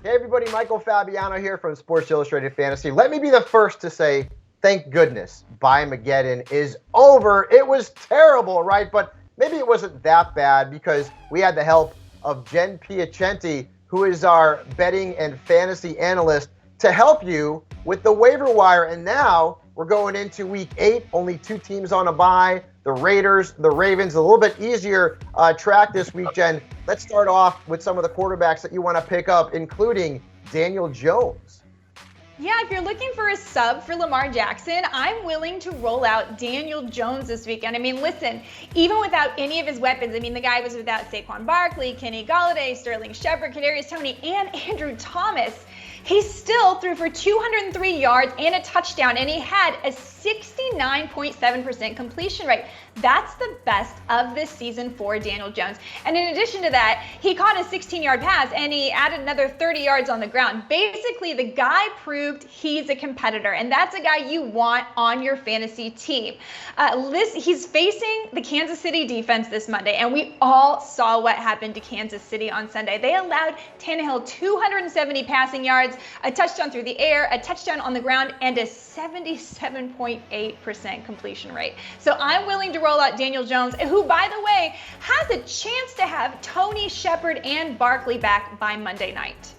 Hey everybody, Michael Fabiano here from Sports Illustrated Fantasy. Let me be the first to say, thank goodness, Buy-Mageddon is over. It was terrible, right? But maybe it wasn't that bad because we had the help of Jen Piacenti, who is our betting and fantasy analyst, to help you with the waiver wire. And now we're going into week 8, only 2 teams on a bye. The Raiders, the Ravens, a little bit easier track this week, Jen. Let's start off with some of the quarterbacks that you want to pick up, including Daniel Jones. Yeah, if you're looking for a sub for Lamar Jackson, I'm willing to roll out Daniel Jones this weekend. I mean, listen, even without any of his weapons, I mean, the guy was without Saquon Barkley, Kenny Golladay, Sterling Shepard, Kadarius Toney, and Andrew Thomas. He still threw for 203 yards and a touchdown, and he had a 69.7% completion rate. That's the best of this season for Daniel Jones. And in addition to that, he caught a 16-yard pass, and he added another 30 yards on the ground. Basically, the guy proved he's a competitor, and that's a guy you want on your fantasy team. He's facing the Kansas City defense this Monday, and we all saw what happened to Kansas City on Sunday. They allowed Tannehill 270 passing yards, a touchdown through the air, a touchdown on the ground, and a 77.8% completion rate. So I'm willing to roll out Daniel Jones, who, by the way, has a chance to have Toney, Shepard, and Barkley back by Monday night.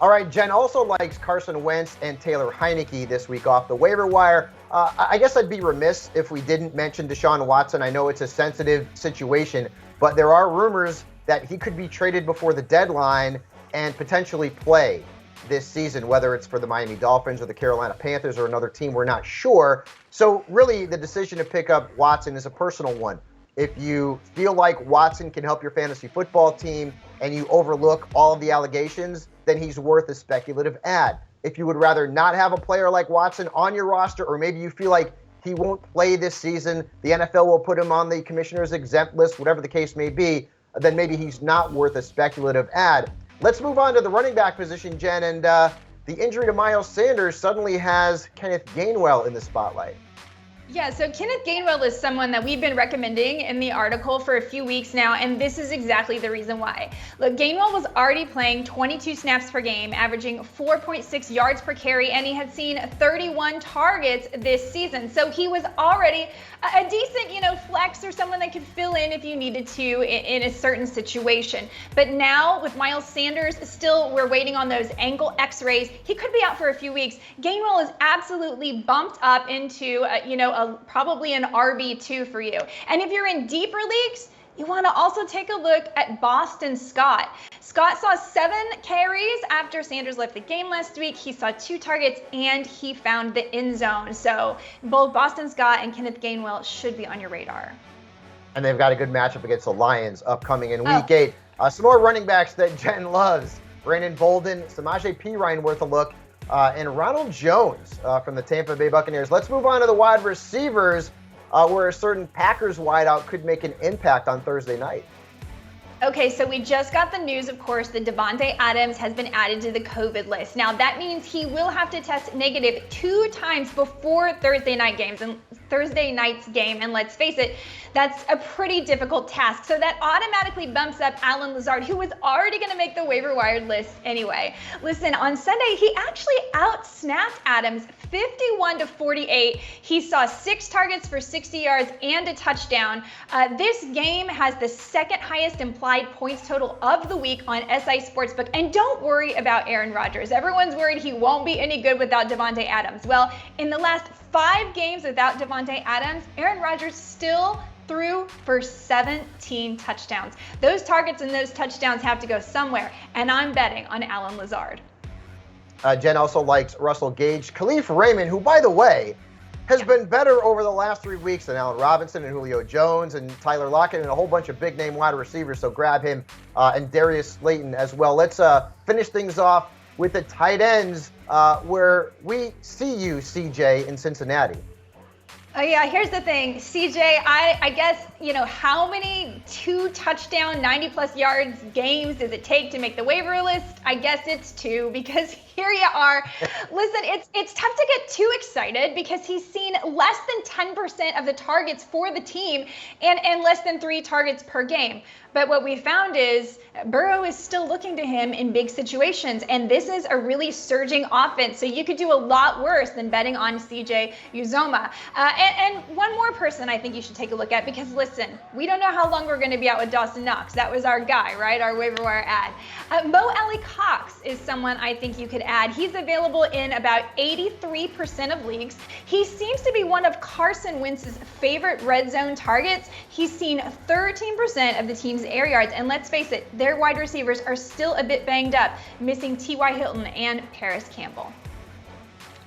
All right, Jen also likes Carson Wentz and Taylor Heineke this week off the waiver wire. I guess I'd be remiss if we didn't mention Deshaun Watson. I know it's a sensitive situation, but there are rumors that he could be traded before the deadline and potentially play this season, whether it's for the Miami Dolphins or the Carolina Panthers or another team, we're not sure. So really the decision to pick up Watson is a personal one. If you feel like Watson can help your fantasy football team and you overlook all of the allegations, then he's worth a speculative add. If you would rather not have a player like Watson on your roster, or maybe you feel like he won't play this season, the NFL will put him on the commissioner's exempt list, whatever the case may be, then maybe he's not worth a speculative add. Let's move on to the running back position, Jen, and the injury to Miles Sanders suddenly has Kenneth Gainwell in the spotlight. Yeah, so Kenneth Gainwell is someone that we've been recommending in the article for a few weeks now, and this is exactly the reason why. Look, Gainwell was already playing 22 snaps per game, averaging 4.6 yards per carry, and he had seen 31 targets this season. So he was already a decent, flex or someone that could fill in if you needed to in a certain situation. But now with Miles Sanders, still we're waiting on those ankle x-rays. He could be out for a few weeks. Gainwell is absolutely bumped up into, probably an RB2 for you. And if you're in deeper leagues, you want to also take a look at Boston Scott. Scott saw 7 carries after Sanders left the game last week. He saw 2 targets and he found the end zone. So both Boston Scott and Kenneth Gainwell should be on your radar. And they've got a good matchup against the Lions upcoming in week 8. Some more running backs that Jen loves. Brandon Bolden, Samaje Perine worth a look, and Ronald Jones from the Tampa Bay Buccaneers. Let's move on to the wide receivers, where a certain Packers wideout could make an impact on Thursday night. Okay, so we just got the news, of course, that Davante Adams has been added to the COVID list. Now, that means he will have to test negative 2 times before Thursday night's game. And let's face it, that's a pretty difficult task. So that automatically bumps up Allen Lazard, who was already going to make the waiver wire list anyway. Listen, on Sunday, he actually outsnapped Adams 51-48. He saw 6 targets for 60 yards and a touchdown. This game has the second highest implied points total of the week on SI Sportsbook. And don't worry about Aaron Rodgers. Everyone's worried he won't be any good without Davante Adams. Well, in the last 5 games without Davante Adams, Aaron Rodgers still threw for 17 touchdowns. Those targets and those touchdowns have to go somewhere, and I'm betting on Allen Lazard. Jen also likes Russell Gage. Khalif Raymond, who, by the way, has been better over the last 3 weeks than Allen Robinson and Julio Jones and Tyler Lockett and a whole bunch of big-name wide receivers, so grab him and Darius Slayton as well. Let's finish things off with the tight ends, where we see you, CJ, in Cincinnati. Oh yeah, here's the thing, CJ, I guess, how many 2 touchdown, 90+ yards games does it take to make the waiver list? I guess it's 2, because here you are. Listen, it's tough to get too excited because he's seen less than 10% of the targets for the team and less than 3 targets per game. But what we found is Burrow is still looking to him in big situations, and this is a really surging offense. So you could do a lot worse than betting on CJ Uzomah. And one more person I think you should take a look at, because listen, we don't know how long we're going to be out with Dawson Knox. That was our guy, right? Our waiver wire ad. Alie-Cox is someone I think you could add. He's available in about 83% of leagues. He seems to be one of Carson Wentz's favorite red zone targets. He's seen 13% of the team's air yards, and let's face it, their wide receivers are still a bit banged up, missing T.Y. Hilton and Paris Campbell.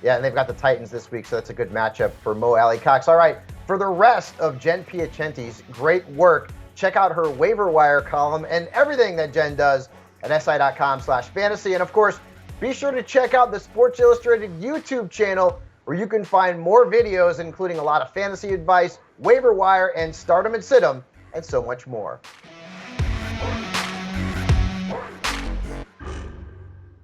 Yeah, and they've got the Titans this week, so that's a good matchup for Mo Alie-Cox. All right, for the rest of Jen Piacenti's great work, check out her waiver wire column and everything that Jen does at si.com/fantasy. And of course, be sure to check out the Sports Illustrated YouTube channel, where you can find more videos, including a lot of fantasy advice, waiver wire, and start 'em and sit 'em, and so much more.